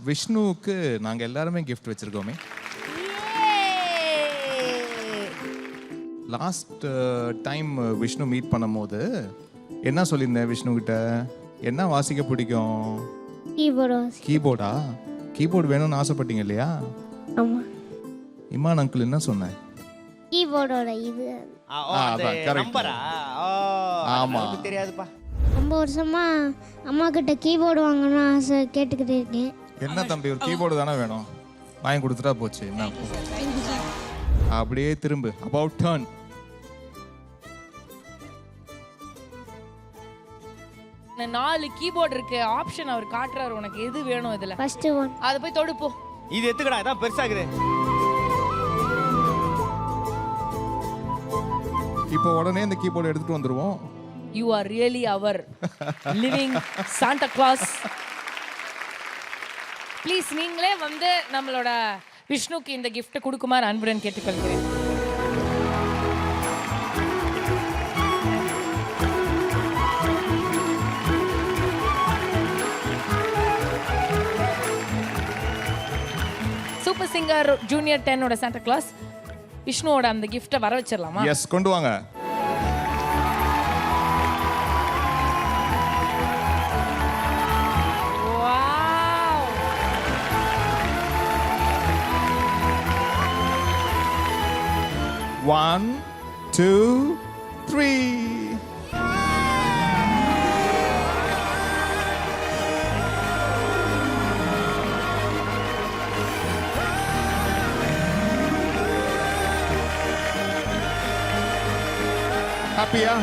விஷ்ணுவுக்கு நாங்கள் எல்லாருமே கிஃப்ட் வச்சுருக்கோமே. லாஸ்ட் டைம் விஷ்ணு மீட் பண்ணும்போது என்ன சொல்லியிருந்தேன் விஷ்ணுக்கிட்ட? என்ன வாசிக்க பிடிக்கும்? கீபோர்டா? கீபோர்டு வேணும்னு ஆசைப்பட்டீங்க இல்லையா? ஆமாம். இமான் அங்கிள் என்ன சொன்னேன்? கீபோர்டோட இது நம்பரா? ஆமா, தெரியாதுப்பா. ரொம்ப வருஷமா அம்மா கிட்ட கீபோர்டு வாங்கணும்னு ஆசை கேட்டுக்கிட்டே இருக்கேன். என்ன தம்பி, ஒரு கீபோர்டு தானே வேணும், வாங்கி கொடுத்துட்டா போச்சு. என்ன அப்படியே திரும்ப அபவுட் டர்ன். நாலு கீபோர்டு இருக்கு, ஆப்ஷன் அவர் காட்டுறாரு. உனக்கு எது வேணும் இதுல? First one. அத போய் தொடு போ. இது எத்துக்கடா, இதான் பெருசாகுது. இப்போ உடனே இந்த கீபோர்டு எடுத்துட்டு வந்துருவோம். You are really our living Santa Claus. Please நீங்களே வந்து நம்மளோட விஷ்ணுக்கு இந்த gift கொடுக்குமாறு அன்புடன் கேட்டுக்கொள்கிறேன். சூப்பர் சிங்கர் ஜூனியர் 10 ஓட சாண்டா கிளாஸ் விஷ்ணுவோட அந்த கிஃப்ட்டை வர வச்சிடலாமா? எஸ், கொண்டு வாங்க. One, two, three. Happy-ஆ?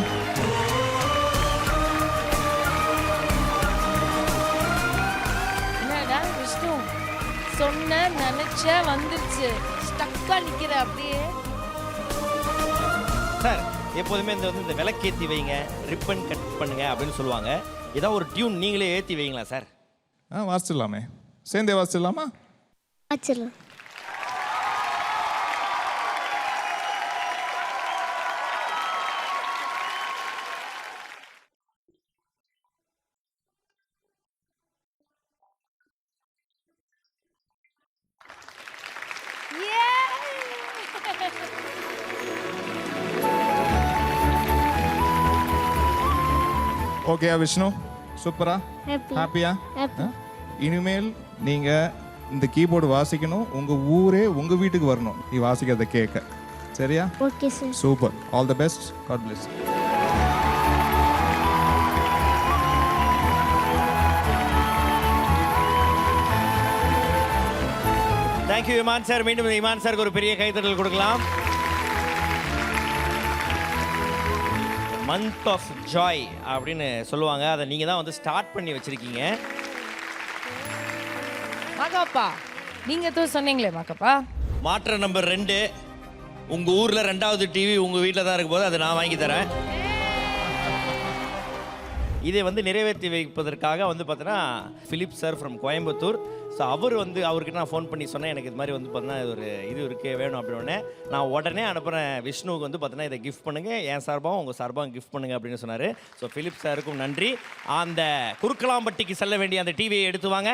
என்னடா விஷ்ணு சொன்ன நினைச்ச வந்துருச்சு, ஸ்டக்கா நிக்கிற அப்படியே. சார், எப்போதுமே இந்த விளக்கேற்றி வைங்க, ரிப்பன் கட் பண்ணுங்க அப்படின்னு சொல்லுவாங்க. ஏதாவது ஒரு டியூன் நீங்களே ஏற்றி வைங்களா சார்? வாசிச்சிடலாமே, சேர்ந்தே வாசிச்சிடலாமா? வச்சிடலாம். ஓகேயா விஷ்ணு? சூப்பரா? ஹாப்பியா? இனிமேல் நீங்க இந்த கீபோர்டு வாசிக்கணும், உங்க ஊரே உங்க வீட்டுக்கு வரணும் நீ வாசிக்கிறத கேட்க. சரியா? Okay sir. Super. All the best. God bless. Thank you Imman sir. மீண்டும் இமான் சாருக்கு ஒரு பெரிய கைத்தட்டல் கொடுக்கலாம். மந்த் ஆஃப் ஜாய் அப்படின்னு சொல்லுவாங்க. அதை நீங்கள் தான் வந்து ஸ்டார்ட் பண்ணி வச்சுருக்கீங்க. மாகாப்பா, நீங்கள் தான் சொன்னீங்களே மாகாப்பா. மாற்ற நம்பர் 2, உங்கள் ஊரில் 2வது டிவி உங்கள் வீட்டில் தான் இருக்கும் போது அதை நான் வாங்கி தரேன். இதை வந்து நிறைவேற்றி வைப்பதற்காக வந்து பார்த்தீங்கன்னா Philip sir from Coimbatore. So அவர் வந்து அவர்கிட்ட நான் ஃபோன் பண்ணி சொன்னேன், எனக்கு இது மாதிரி வந்து பார்த்தீங்கன்னா இது ஒரு இது இருக்கே வேணும் அப்படின்னு. நான் உடனே அனுப்புகிறேன் விஷ்ணுவுக்கு வந்து பார்த்தீங்கன்னா இதை கிஃப்ட் பண்ணுங்கள், என் சார்பாகவும் உங்கள் சார்பாகவும் கிஃப்ட் பண்ணுங்கள் அப்படின்னு சொன்னார். ஸோ ஃபிலிப் சாருக்கும் நன்றி. அந்த குறுக்கலாம்பட்டிக்கு செல்ல வேண்டிய அந்த டிவியை எடுத்து வாங்க.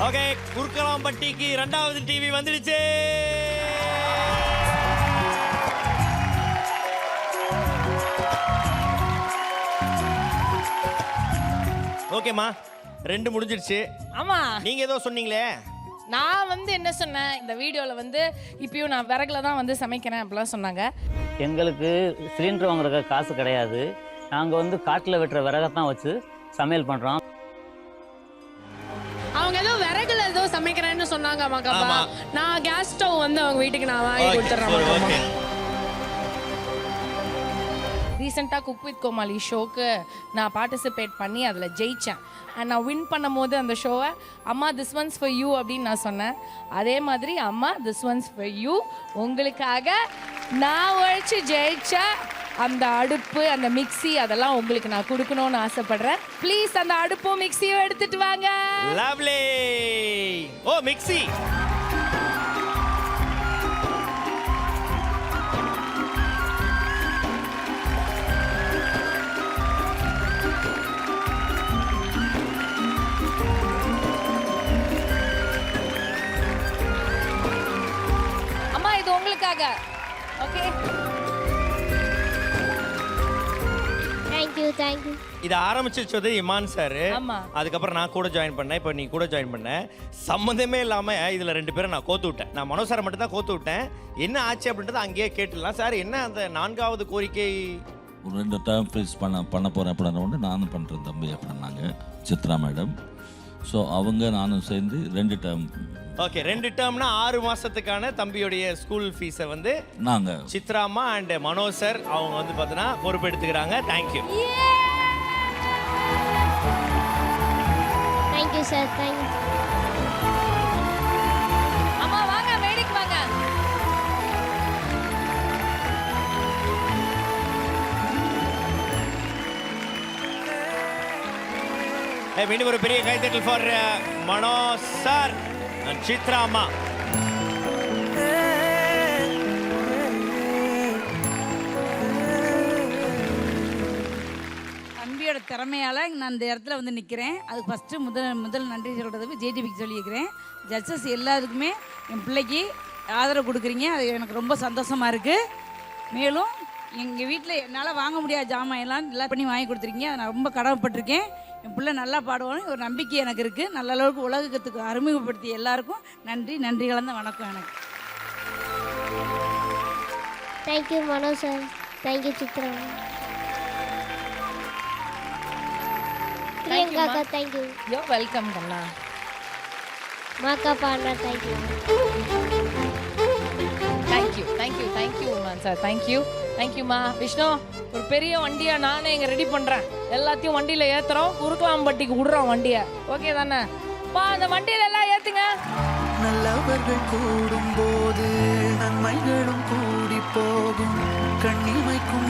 ஓகே, குறுக்கலாம்பட்டிக்கு 2வது டிவி வந்துடுச்சு. ஓகேம்மா, 2 முடிஞ்சிருச்சு. ஆமா, நீங்க ஏதோ சொன்னீங்களே. நான் வந்து என்ன சொன்னேன், இந்த வீடியோவில் வந்து இப்பயும் நான் விறகுல தான் வந்து சமைக்கிறேன் அப்படிலாம் சொன்னாங்க. எங்களுக்கு சிலிண்டர் வாங்குறதுக்கு காசு கிடையாது, நாங்கள் வந்து காட்டில் வெட்டுற விறகை தான் வச்சு சமையல் பண்ணுறோம். அவங்க ஏதோ விறகுல ஏதோ சமைக்கிறேன்னு சொன்னாங்க மாகாப்பா. நான் கேஸ் ஸ்டவ் வந்து அவங்க வீட்டுக்கு நான் வாங்கி கொடுத்துட்றேன். ரீசெண்டாக குக் வித் கோமாளி ஷோக்கு நான் பார்ட்டிசிபேட் பண்ணி அதில் ஜெயித்தேன். அண்ட் நான் வின் பண்ணும்போது அந்த ஷோவை அம்மா திஸ் ஒன்ஸ் ஃபார் யூ அப்படின்னு நான் சொன்னேன். அதே மாதிரி அம்மா திஸ் ஒன்ஸ் ஃபார் யூ, உங்களுக்காக நான் உழைச்சி ஜெயிச்ச அந்த அடுப்பு அந்த மிக்ஸி அதெல்லாம் உங்களுக்கு நான் கொடுக்கணும்னு ஆசைப்படுறேன். ப்ளீஸ் அந்த அடுப்பும் மிக்ஸியும் எடுத்துட்டு வாங்க. லவ்லி. ஓ மிக்ஸி. அம்மா இது உங்களுக்காக. ஓகே. தேங்க்யூ. இதை ஆரம்பிச்சு இமான் சார். ஆமா. அதுக்கப்புறம் நான் கூட ஜாயின் பண்ணேன். இப்போ நீ கூட ஜாயின் பண்ண. சம்மந்தமே இல்லாம இதுல 2 பேரும் நான் கோத்து விட்டேன். நான் மனோ சாரை மட்டும் தான் கோத்து விட்டேன். என்ன ஆச்சு அப்படின்றத அங்கேயே கேட்டுடலாம். சார் என்ன அந்த 4வது கோரிக்கை? ஒரு 2 டேர்ம் ஃப்ரீஸ் பண்ண போகிறேன் அப்படின்ற ஒன்று நானும் பண்ணுறேன் தம்பி அப்படின்னாங்க சித்ரா மேடம். ஸோ அவங்க நானும் சேர்ந்து 2 டேர்ம். ஓகே 2 டேர்ம்னா 6 மாசத்துக்கான தம்பியுடைய ஸ்கூல் ஃபீஸை வந்து நாங்கள் சித்ராமா அண்ட் மனோ சார் அவங்க வந்து பார்த்தீங்கன்னா பொறுப்பெடுத்துக்கிறாங்க. தேங்க்யூ. Thank you sir. தேங்க்யூ. அம்மா வாங்க மேடைக்கு வாங்க. மீண்டும் ஒரு பெரிய கைத்தட்டல் for Mano sir and Chitra அம்மா. தம்பியோட திறமையால் நான் இந்த இடத்துல வந்து நிற்கிறேன். அதுக்கு ஃபஸ்ட்டு முதல் நன்றி சொல்கிறதுக்கு ஜேடிபிக்கு சொல்லியிருக்கிறேன். ஜட்ஜஸ் எல்லாருக்குமே என் பிள்ளைக்கு ஆதரவு கொடுக்குறீங்க. அது எனக்கு ரொம்ப சந்தோஷமாக இருக்குது. மேலும் எங்கள் வீட்டில் என்னால் வாங்க முடியாத ஜாமான் எல்லாம் பண்ணி வாங்கி கொடுத்துருக்கீங்க. அதை நான் ரொம்ப கடமைப்பட்டிருக்கேன். என் பிள்ளை நல்லா பாடுவான்னு ஒரு நம்பிக்கை எனக்கு இருக்குது. நல்ல அளவுக்கு உலகத்துக்கு அறிமுகப்படுத்திய எல்லாருக்கும் நன்றி கலந்த வணக்கம் எனக்கு. Thank you Mano sir. Thank you Chitra. Priyanka அக்கா தேங்க்யூ. யோ வெல்கம் கண்ணா. மாக்கா பாண்டா தேங்க்யூ. Thank you Uman sir. தேங்க்யூமா. விஷ்ணு ஒரு பெரிய வண்டியை நானே இங்கே ரெடி பண்ணுறேன். எல்லாத்தையும் வண்டியில் ஏற்றுறோம். குறுக்கலாம்பட்டிக்கு விடுறோம் வண்டியை. ஓகே தானே? அந்த வண்டியில் எல்லாம் ஏற்றுங்க. நல்லவர்கள் கூடும் போது நன்மைகளும் கூடி போகும். கண்ணிமைக்கும்